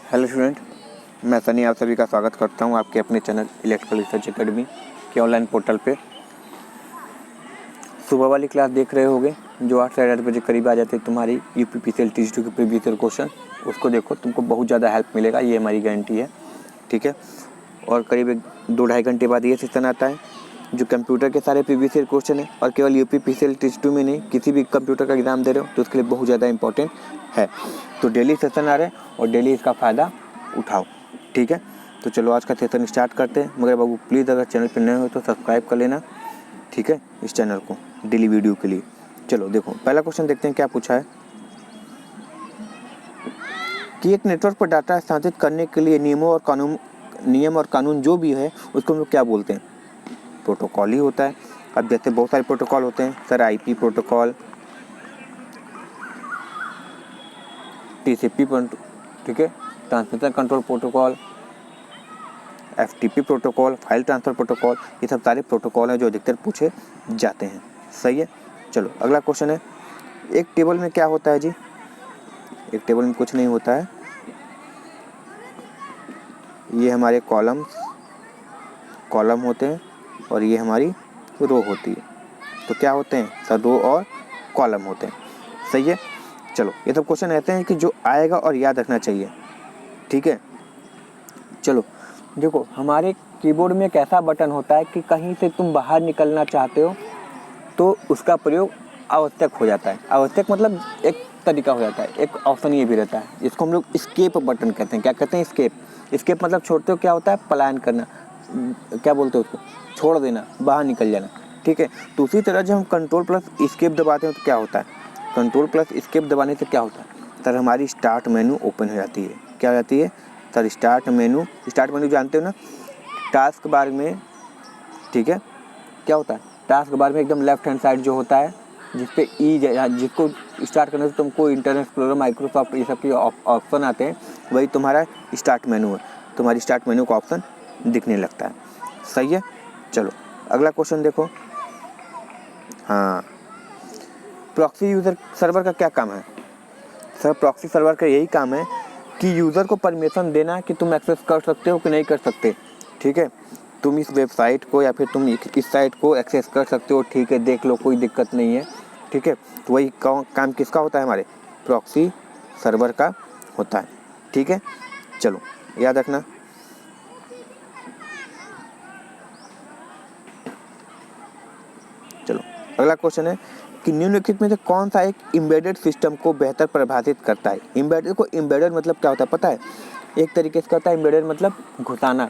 Hello student, मैं सनी आप सभी का स्वागत करता हूं आपके अपने चैनल इलेक्ट्रिकल रिसर्च एकेडमी के ऑनलाइन पोर्टल पे। सुबह वाली क्लास देख रहे होगे जो 8 साढ़े 8 बजे करीब आ जाती है तुम्हारी यूपीपीसीएल टीजी 2 के प्रीवियस ईयर क्वेश्चन। उसको देखो, तुमको बहुत ज़्यादा हेल्प मिलेगा, ये हमारी गारंटी है। ठीक है, और करीब 2-2.5 घंटे बाद ये सेशन आता है जो कंप्यूटर के सारे प्रीवियस ईयर क्वेश्चन है, और केवल यूपीपीसीएल टीजी 2 में नहीं, किसी भी कंप्यूटर का एग्जाम दे रहे हो तो उसके लिए बहुत ज़्यादा इंपॉर्टेंट है। तो डेली सेशन आ रहे हैं और डेली इसका फ़ायदा उठाओ। ठीक है, तो चलो आज का सेशन स्टार्ट करते हैं। मगर बाबू प्लीज़ अगर चैनल पर नए हो तो सब्सक्राइब कर लेना, ठीक है, इस चैनल को डेली वीडियो के लिए। चलो देखो, पहला क्वेश्चन देखते हैं क्या पूछा है कि एक नेटवर्क पर डाटा स्थानांतरित करने के लिए नियम और कानून जो भी है उसको हम लोग क्या बोलते हैं? प्रोटोकॉल ही होता है। अब जैसे बहुत सारे प्रोटोकॉल होते हैं सर, आईपी प्रोटोकॉल, टीसीपी, ठीक है, transmission control protocol, FTP protocol, file transfer protocol, ये सब सारे प्रोटोकॉल हैं जो अधिकतर पूछे जाते हैं। सही है, चलो अगला क्वेश्चन है, एक टेबल में क्या होता है जी? एक टेबल में कुछ नहीं होता है, ये हमारे कॉलम होते हैं और ये हमारी रो होती है। तो क्या होते हैं सर? रो और कॉलम होते हैं। सही है, चलो ये सब क्वेश्चन ऐसे हैं कि जो आएगा और याद रखना चाहिए। ठीक है, चलो देखो, हमारे कीबोर्ड में एक ऐसा बटन होता है कि कहीं से तुम बाहर निकलना चाहते हो तो उसका प्रयोग आवश्यक हो जाता है। आवश्यक मतलब एक तरीका हो जाता है, एक ऑप्शन ये भी रहता है, इसको हम लोग एस्केप बटन कहते हैं। क्या कहते हैं? एस्केप मतलब छोड़ते हो क्या होता है? पलायन करना, क्या बोलते हो उसको? छोड़ देना, बाहर निकल जाना। ठीक है, तो उसी तरह जब हम कंट्रोल प्लस एस्केप दबाते हैं तो क्या होता है? कंट्रोल प्लस एस्केप दबाने से क्या होता है सर? हमारी स्टार्ट मेनू ओपन हो जाती है। क्या हो जाती है सर? स्टार्ट मेनू जानते हो ना, टास्क बार में। ठीक है, क्या होता है टास्क बार में? एकदम लेफ्ट हैंड साइड जो होता है जिसपे जिसको स्टार्ट करने से तुमको इंटरनेट एक्सप्लोरर, माइक्रोसॉफ्ट, ये सब के ऑप्शन आते हैं, वही तुम्हारा स्टार्ट मेनू है। तुम्हारी स्टार्ट मेनू का ऑप्शन दिखने लगता है। सही है, चलो अगला क्वेश्चन देखो। हाँ, प्रॉक्सी यूज़र सर्वर का क्या काम है सर? प्रॉक्सी सर्वर का यही काम है कि यूज़र को परमिशन देना कि तुम एक्सेस कर सकते हो कि नहीं कर सकते। ठीक है, तुम इस वेबसाइट को या फिर तुम इस साइट को एक्सेस कर सकते हो, ठीक है, देख लो, कोई दिक्कत नहीं है। ठीक है, तो वही काम किसका होता है? हमारे प्रॉक्सी सर्वर का होता है। ठीक है, चलो याद रखना। चलो अगला क्वेश्चन है कि निम्नलिखित में से कौन सा एक एम्बेडेड सिस्टम को बेहतर प्रभावित करता है? एम्बेडेड मतलब क्या होता है पता है? एक तरीके से होता है एम्बेडेड मतलब घुसाना,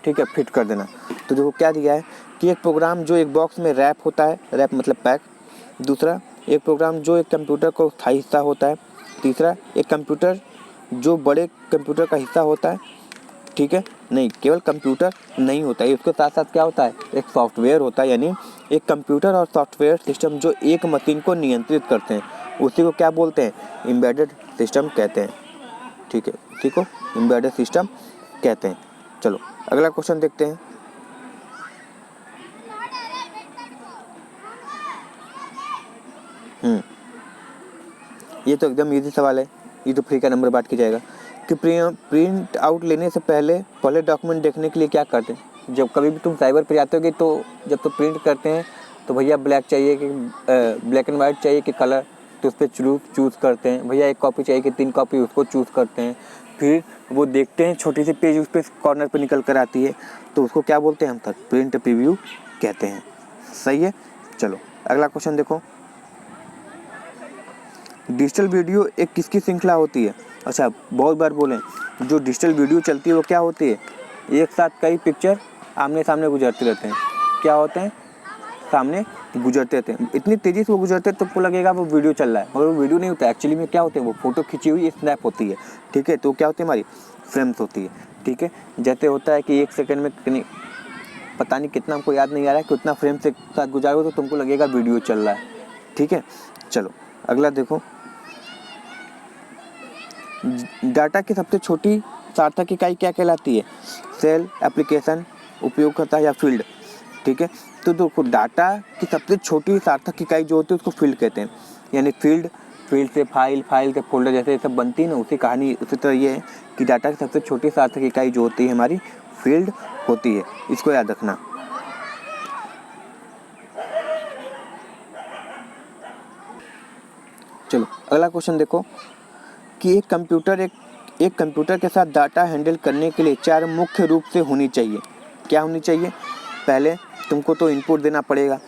ठीक है, फिट कर देना। तो देखो क्या दिया है कि एक प्रोग्राम जो एक बॉक्स में रैप होता है, रैप मतलब पैक। दूसरा, एक प्रोग्राम जो एक कंप्यूटर का स्थायी हिस्सा होता है। तीसरा, एक कंप्यूटर जो बड़े कंप्यूटर का हिस्सा होता है। ठीक है, नहीं, केवल कंप्यूटर नहीं होता है, उसके साथ साथ क्या होता है? एक सॉफ्टवेयर होता है, यानी एक कंप्यूटर और सॉफ्टवेयर सिस्टम जो एक मशीन को नियंत्रित करते हैं, उसी को क्या बोलते हैं? एम्बेडेड सिस्टम कहते हैं। ठीक है, उसी को एम्बेडेड सिस्टम कहते हैं। चलो अगला क्वेश्चन देखते हैं। ये तो एकदम इजी सवाल है, ये तो फ्री का नंबर बांट के जाएगा कि प्रिंट आउट लेने से पहले डॉक्यूमेंट देखने के लिए क्या करते हैं? जब कभी भी तुम साइबर पर जाते होगे तो जब तो प्रिंट करते हैं तो भैया ब्लैक चाहिए कि ब्लैक एंड वाइट चाहिए कि कलर, तो उस पर चूज़ करते हैं। भैया 1 कॉपी चाहिए कि 3 कॉपी, उसको चूज़ करते हैं। फिर वो देखते हैं, छोटी सी पेज उस पर कॉर्नर पर निकल कर आती है, तो उसको क्या बोलते हैं हम तक? प्रिंट प्रीव्यू कहते हैं। सही है, चलो अगला क्वेश्चन देखो। डिजिटल वीडियो एक किसकी श्रृंखला होती है? अच्छा, बहुत बार बोलें, जो डिजिटल वीडियो चलती है वो क्या होती है? एक साथ कई पिक्चर आमने सामने गुजरते रहते हैं। क्या होते हैं? सामने गुजरते रहते हैं, इतनी तेज़ी से वो गुजरते हैं तुमको लगेगा वो वीडियो चल रहा है, मगर वो वीडियो नहीं होता है। एक्चुअली में क्या होते हैं? वो फोटो खींची हुई स्नैप होती है। ठीक है, तो क्या होती है? हमारी फ्रेम्स होती है। ठीक है, जैसे होता है कि 1 सेकेंड में पता नहीं कितना, हमको याद नहीं आ रहा है, कितना फ्रेम से साथ गुजारोगे तो तुमको लगेगा वीडियो चल रहा है। ठीक है, चलो अगला देखो। डाटा की सबसे छोटी सार्थक इकाई क्या कहलाती है? सेल, एप्लीकेशन, उपयोगकर्ता या फील्ड। ठीक है, तो देखो, डाटा की सबसे छोटी सार्थक इकाई जो होती है उसको फील्ड कहते हैं, यानी फील्ड फील्ड से फाइल, फाइल से फोल्डर जैसे सब बनती है ना, उसी कहानी उसी तरह ये है कि डाटा की सबसे छोटी सार्थक इकाई जो होती है हमारी फील्ड होती है। इसको याद रखना। चलो अगला क्वेश्चन देखो कि एक कंप्यूटर के साथ डाटा हैंडल करने के लिए 4 मुख्य रूप से होनी चाहिए। क्या होनी चाहिए? पहले तुमको तो इनपुट देना पड़ेगा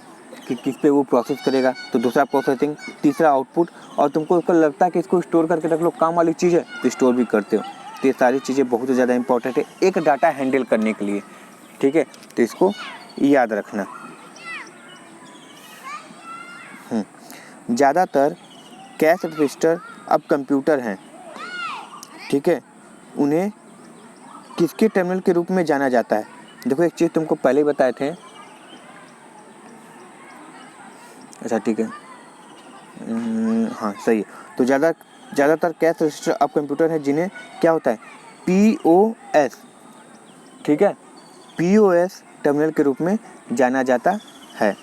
कि किस पे वो प्रोसेस करेगा, तो दूसरा प्रोसेसिंग, तीसरा आउटपुट, और तुमको उसको लगता है कि इसको स्टोर करके रख लो, काम वाली चीज़ है तो स्टोर भी करते हो। तो ये सारी चीज़ें बहुत ज़्यादा इंपॉर्टेंट है एक डाटा हैंडल करने के लिए। ठीक है, तो इसको याद रखना। ज़्यादातर कैश रजिस्टर अब कंप्यूटर हैं। ठीक है, उन्हें किसके टर्मिनल के रूप में जाना जाता है? देखो एक चीज़ तुमको पहले ही बताए थे। अच्छा ठीक है, हाँ सही है। तो ज़्यादातर कैश रजिस्टर अब कंप्यूटर हैं जिन्हें क्या होता है? POS। ठीक है, POS टर्मिनल के रूप में जाना जाता है।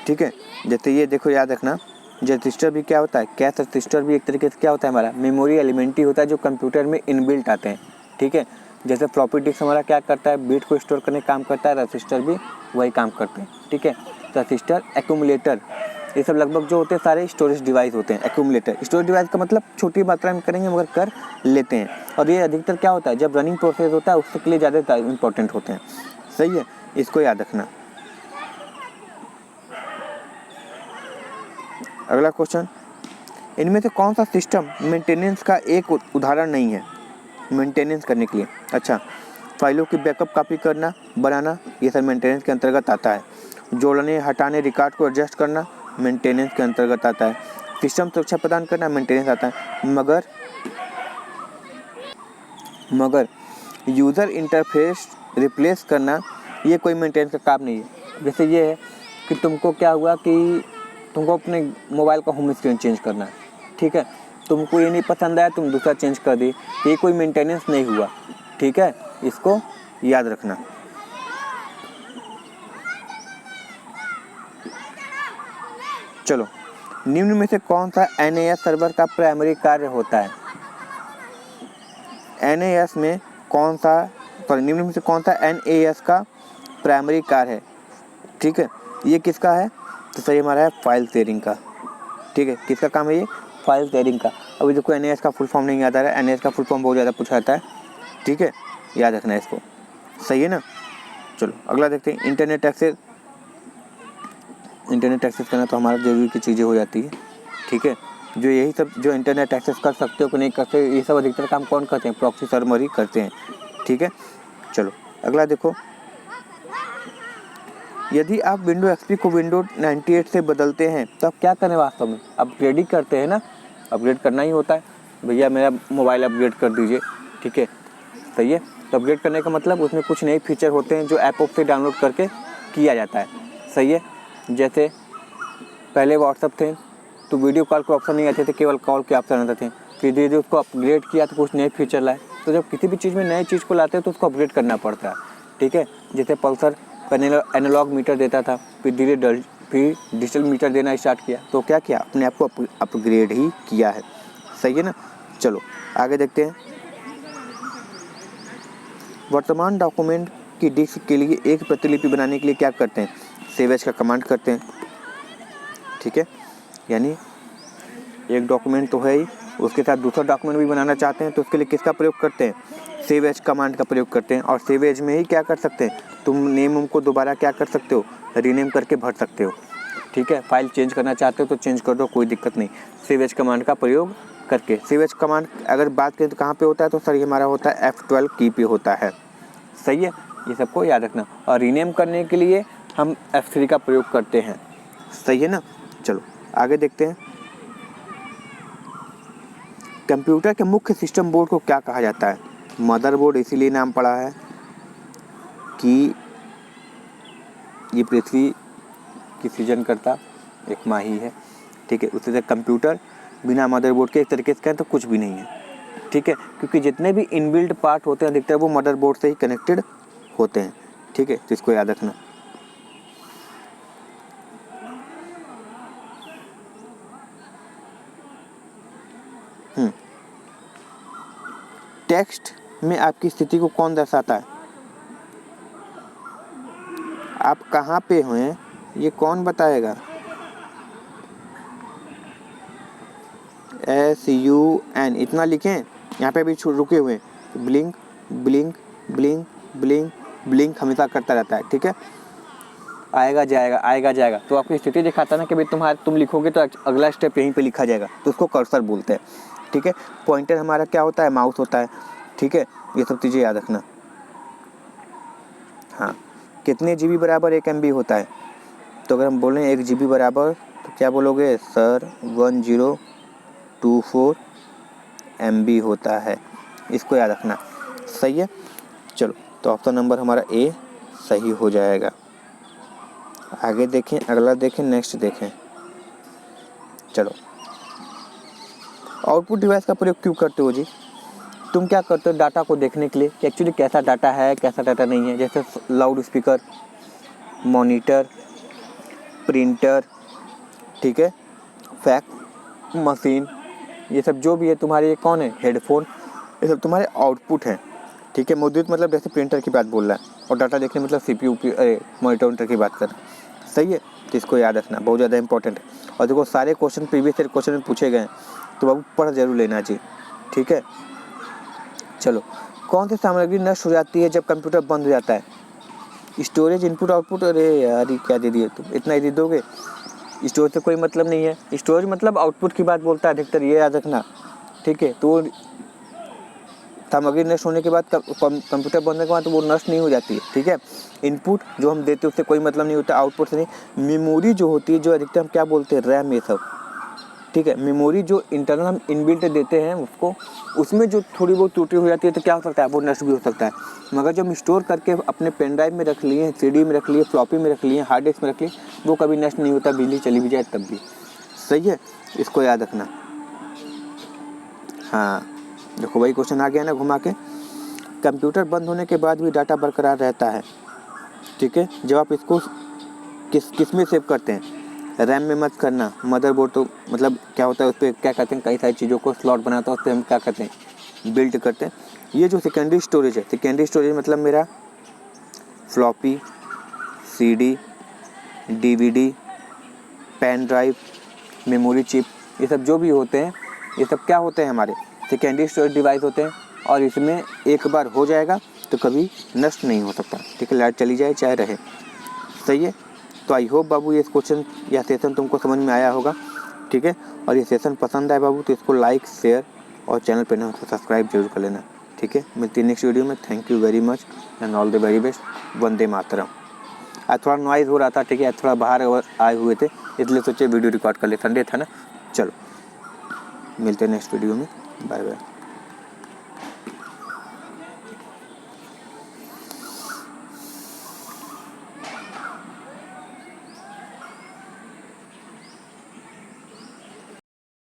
ठीक है, जैसे ये देखो याद रखना, रजिस्टर भी क्या होता है? कैश रजिस्टर भी एक तरीके से क्या होता है? हमारा मेमोरी एलिमेंट ही होता है जो कंप्यूटर में इनबिल्ट आते हैं। ठीक है, जैसे फ्लॉपी डिस्क हमारा क्या करता है? बिट को स्टोर करने का काम करता है, रजिस्टर भी वही काम करते हैं। ठीक है, रजिस्टर, एक्यूमुलेटर, ये सब लगभग जो होते हैं सारे स्टोरेज डिवाइस होते हैं। एक्यूमुलेटर स्टोरेज डिवाइस का मतलब छोटी मात्रा में करेंगे मगर कर लेते हैं, और ये अधिकतर क्या होता है जब रनिंग प्रोसेस होता है उसके लिए ज़्यादा इंपॉर्टेंट होते हैं। सही है, इसको याद रखना। अगला क्वेश्चन, इनमें से कौन सा सिस्टम मेंटेनेंस का एक उदाहरण नहीं है? मेंटेनेंस करने के लिए, अच्छा, फाइलों की बैकअप कॉपी करना, बनाना, ये सब मेंटेनेंस के अंतर्गत आता है। जोड़ने, हटाने, रिकॉर्ड को एडजस्ट करना मेंटेनेंस के अंतर्गत आता है। सिस्टम सुरक्षा प्रदान करना मेंटेनेंस आता है। मगर यूज़र इंटरफेस रिप्लेस करना ये कोई मेंटेनेंस का काम नहीं है। जैसे ये है कि तुमको क्या हुआ कि तुमको अपने मोबाइल का होम स्क्रीन चेंज करना है। ठीक है, तुमको ये नहीं पसंद आया, तुम दूसरा चेंज कर दी, ये कोई मेंटेनेंस नहीं हुआ। ठीक है, इसको याद रखना। चलो, निम्न में से कौन सा NAS सर्वर का प्राइमरी कार्य होता है? NAS में कौन सा, निम्न में से कौन सा NAS का प्राइमरी कार्य है? ठीक है, ये किसका है? तो सही हमारा है फाइल शेयरिंग का। ठीक है, किसका काम है ये? फाइल शेयरिंग का। अभी देखो NAS का फुल फॉर्म नहीं याद आ रहा है, NAS का फुल फॉर्म बहुत ज़्यादा पूछा जाता है। ठीक है, याद रखना है इसको। सही है ना? चलो अगला देखते हैं, इंटरनेट एक्सेस करना तो हमारा जरूरी की चीज़ें हो जाती है। ठीक है, जो यही सब जो इंटरनेट एक्सेस कर सकते हो कि नहीं करते, ये सब अधिकतर काम कौन करते हैं? प्रॉक्सी सर्वर ही करते हैं। ठीक है, चलो अगला देखो, यदि आप विंडो XP को विंडो 98 से बदलते हैं तो आप क्या करें? वास्तव में अपग्रेड ही करते हैं ना, अपग्रेड करना ही होता है। भैया मेरा मोबाइल अपग्रेड कर दीजिए। ठीक है, सही है। तो अपग्रेड करने का मतलब उसमें कुछ नए फीचर होते हैं जो ऐप से डाउनलोड करके किया जाता है। सही है, जैसे पहले व्हाट्सअप थे तो वीडियो कॉल के ऑप्शन नहीं आते थे, केवल कॉल के ऑप्शन आते थे। फिर धीरे धीरे उसको अपग्रेड किया तो कुछ नए फीचर लाए। तो जब किसी भी चीज़ में नए चीज़ को लाते हैं तो उसको अपग्रेड करना पड़ता है। ठीक है, जैसे पल्सर एनालॉग मीटर देता था, फिर डिजिटल मीटर देना स्टार्ट किया, तो क्या किया? अपने आप को अपग्रेड ही किया है। सही है ना? चलो आगे देखते हैं, वर्तमान डॉक्यूमेंट की डिस्क के लिए एक प्रतिलिपि बनाने के लिए क्या करते हैं? सेव एज का कमांड करते हैं। ठीक है, यानी एक डॉक्यूमेंट तो है ही, उसके साथ दूसरा डॉक्यूमेंट भी बनाना चाहते हैं तो उसके लिए किसका प्रयोग करते हैं? सेव एज कमांड का प्रयोग करते हैं। और सेव एज में ही क्या कर सकते हैं? तुम नेम को दोबारा क्या कर सकते हो? रीनेम करके भर सकते हो। ठीक है, फाइल चेंज करना चाहते हो तो चेंज कर दो, कोई दिक्कत नहीं, सेव एज कमांड का प्रयोग करके। सेव एज कमांड अगर बात करें तो कहाँ पे होता है? तो सर ये हमारा होता है F12 की पे होता है। सही है, ये सबको याद रखना। और रीनेम करने के लिए हम F3 का प्रयोग करते हैं। सही है ना? चलो आगे देखते हैं, कंप्यूटर के मुख्य सिस्टम बोर्ड को क्या कहा जाता है? मदरबोर्ड इसीलिए नाम पड़ा है कि ये पृथ्वी की सृजन करता एक माँ ही है। ठीक है, उससे कंप्यूटर बिना मदरबोर्ड के एक तरीके से कहें तो कुछ भी नहीं है। ठीक है, क्योंकि जितने भी इनबिल्ट पार्ट होते हैं अधिकतर वो मदरबोर्ड से ही कनेक्टेड होते हैं। ठीक है, तो इसको याद रखना। टेक्स्ट में आपकी स्थिति को कौन दर्शाता है? आप कहाँ पे हैं ये कौन बताएगा? SUN इतना लिखें, यहाँ पे भी रुके हुए हैं। Blink blink blink blink blink हमेशा करता रहता है, ठीक है। आएगा जाएगा आएगा जाएगा, तो आपकी स्थिति दिखाता है ना कि भाई तुम लिखोगे तो अगला स्टेप यहीं पे लिखा जाएगा, तो उसको कर्सर बोलते हैं, ठीक है। पॉइंटर हमारा क्या होता है? माउस होता है, ठीक है। ये सब चीज़ें याद रखना। हाँ, कितने GB बराबर 1 MB होता है? तो अगर हम बोलें 1 GB बराबर, तो क्या बोलोगे? सर 1024 MB होता है, इसको याद रखना, सही है। चलो, तो ऑप्शन नंबर हमारा A सही हो जाएगा। आगे देखें, अगला देखें, नेक्स्ट देखें। चलो, आउटपुट डिवाइस का प्रयोग क्यों करते हो जी? तुम क्या करते हो डाटा को देखने के लिए कि एक्चुअली कैसा डाटा है कैसा डाटा नहीं है, जैसे लाउड स्पीकर, मॉनिटर, प्रिंटर, ठीक है, फैक्स मशीन, ये सब जो भी है तुम्हारे, ये कौन है? हेडफोन, ये सब तुम्हारे आउटपुट हैं, ठीक है। मौजूद मतलब जैसे प्रिंटर की बात बोल रहा है, और डाटा देखने मतलब CPU मॉनिटर की बात कर रहा है, सही है। तो इसको याद रखना, बहुत ज़्यादा इंपॉर्टेंट है। और देखो सारे क्वेश्चन प्रीवियस ईयर क्वेश्चन में पूछे गए हैं, तो बाबू पढ़ जरूर लेना जी, ठीक है। चलो, कौन सी सामग्री नष्ट हो जाती है जब कंप्यूटर बंद हो जाता है? Storage, input, output. अरे यार ये क्या दे दिए तुम, इतना ही दोगे? स्टोरेज से कोई मतलब नहीं है, स्टोरेज मतलब आउटपुट की बात बोलता है अधिकतर, ये याद रखना, ठीक है। तो सामग्री नष्ट होने के बाद कंप्यूटर बनने के बाद तो वो नष्ट नहीं हो जाती है, ठीक है। इनपुट जो हम देते हैं उससे कोई मतलब नहीं होता, आउटपुट से नहीं। मेमोरी जो होती है, जो अधिकतर हम क्या बोलते हैं? रैम, ये सब, ठीक है। मेमोरी जो इंटरनल हम इनबिल्ट देते हैं उसको, उसमें जो थोड़ी बहुत त्रुटि हो जाती है तो क्या हो सकता है? वो नष्ट भी हो सकता है। मगर जब हम स्टोर करके अपने पेन ड्राइव में रख लिए, CD में रख लिए, फ्लॉपी में रख लिए, हार्ड डिस्क में रख लिए, वो कभी नष्ट नहीं होता, बिजली चली भी जाए तब भी, सही है। इसको याद रखना। हाँ, देखो वही क्वेश्चन आ गया ना घुमा के। कंप्यूटर बंद होने के बाद भी डाटा बरकरार रहता है, ठीक है। जब आप इसको किस में सेव करते हैं? रैम में मत करना, मदरबोर्ड तो मतलब क्या होता है उस पर क्या कहते हैं, कई सारी चीज़ों को स्लॉट बनाता है, उस पर हम क्या करते हैं? बिल्ड करते हैं। ये जो सेकेंडरी स्टोरेज है, सेकेंडरी स्टोरेज मतलब मेरा floppy, CD, DVD, pen drive, memory chip, ये सब जो भी होते हैं, ये सब क्या होते हैं? हमारे सेकेंडरी स्टोरेज डिवाइस होते हैं। और इसमें एक बार हो जाएगा तो कभी नष्ट नहीं हो सकता, ठीक है। लाइट चली जाए चाहे रहे, सही है। तो आई होप बाबू ये क्वेश्चन या सेशन तुमको समझ में आया होगा, ठीक है। और ये सेशन पसंद आए बाबू तो इसको लाइक, शेयर और चैनल पर ना तो सब्सक्राइब जरूर कर लेना, ठीक है। मिलती है नेक्स्ट वीडियो में। Thank you very much and all the very best. वंदे मातरम। आज थोड़ा नॉइज़ हो रहा था, ठीक है, थोड़ा बाहर आए हुए थे इसलिए सोचे वीडियो रिकॉर्ड कर ले, संडे था ना। चलो, मिलते हैं नेक्स्ट वीडियो में, बाय बाय।